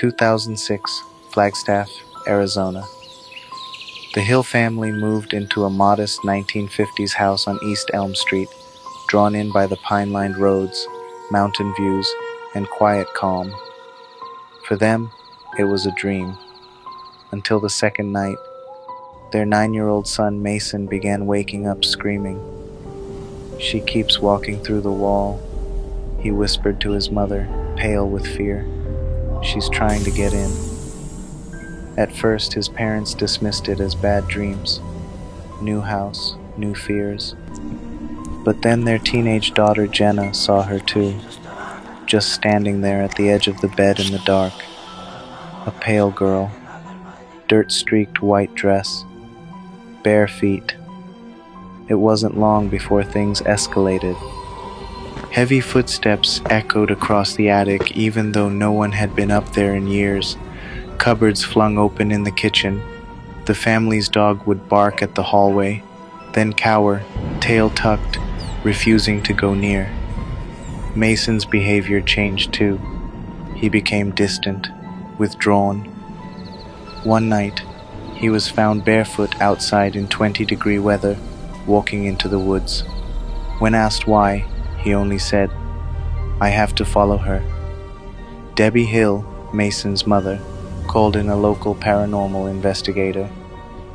2006, Flagstaff, Arizona. The Hill family moved into a modest 1950s house on East Elm Street, drawn in by the pine-lined roads, mountain views, and quiet calm. For them, it was a dream. Until the second night, their 9-year-old son Mason began waking up screaming. "She keeps walking through the wall," he whispered to his mother, pale with fear. "She's trying to get in." At first, his parents dismissed it as bad dreams. New house, new fears. But then their teenage daughter Jenna saw her too, just standing there at the edge of the bed in the dark. A pale girl, dirt-streaked white dress, bare feet. It wasn't long before things escalated. Heavy footsteps echoed across the attic even though no one had been up there in years. Cupboards flung open in the kitchen. The family's dog would bark at the hallway, then cower, tail tucked, refusing to go near. Mason's behavior changed too. He became distant, withdrawn. One night, he was found barefoot outside in 20-degree weather, walking into the woods. When asked why, he only said, "I have to follow her." Debbie Hill, Mason's mother, called in a local paranormal investigator.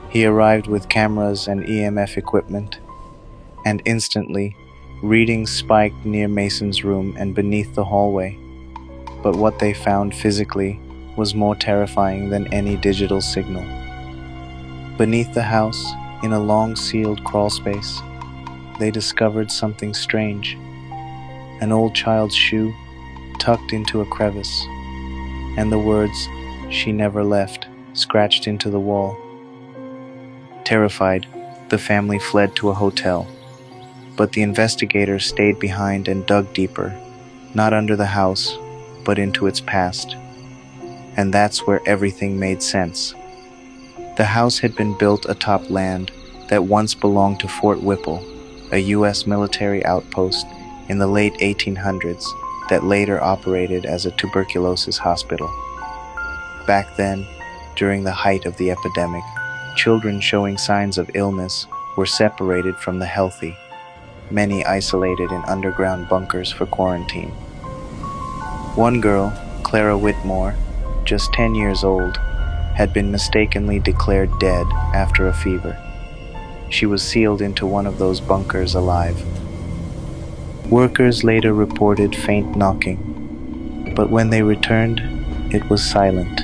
He arrived with cameras and EMF equipment, and instantly, readings spiked near Mason's room and beneath the hallway. But what they found physically was more terrifying than any digital signal. Beneath the house, in a long sealed crawlspace, they discovered something strange. An old child's shoe tucked into a crevice, and the words, "She never left," scratched into the wall. Terrified, the family fled to a hotel, but the investigators stayed behind and dug deeper, not under the house, but into its past. And that's where everything made sense. The house had been built atop land that once belonged to Fort Whipple, a U.S. military outpost in the late 1800s that later operated as a tuberculosis hospital. Back then, during the height of the epidemic, children showing signs of illness were separated from the healthy, many isolated in underground bunkers for quarantine. One girl, Clara Whitmore, just 10 years old, had been mistakenly declared dead after a fever. She was sealed into one of those bunkers alive. Workers later reported faint knocking, but when they returned, it was silent.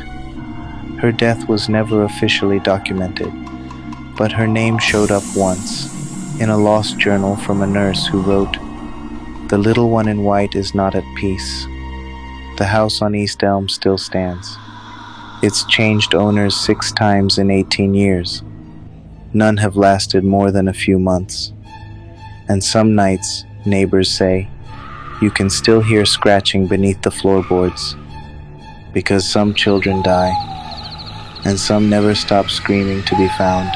Her death was never officially documented, but her name showed up once, in a lost journal from a nurse who wrote, "The little one in white is not at peace. The house on East Elm still stands. It's changed owners 6 times in 18 years. None have lasted more than a few months. And some nights, neighbors say, you can still hear scratching beneath the floorboards. Because some children die, and some never stop screaming to be found."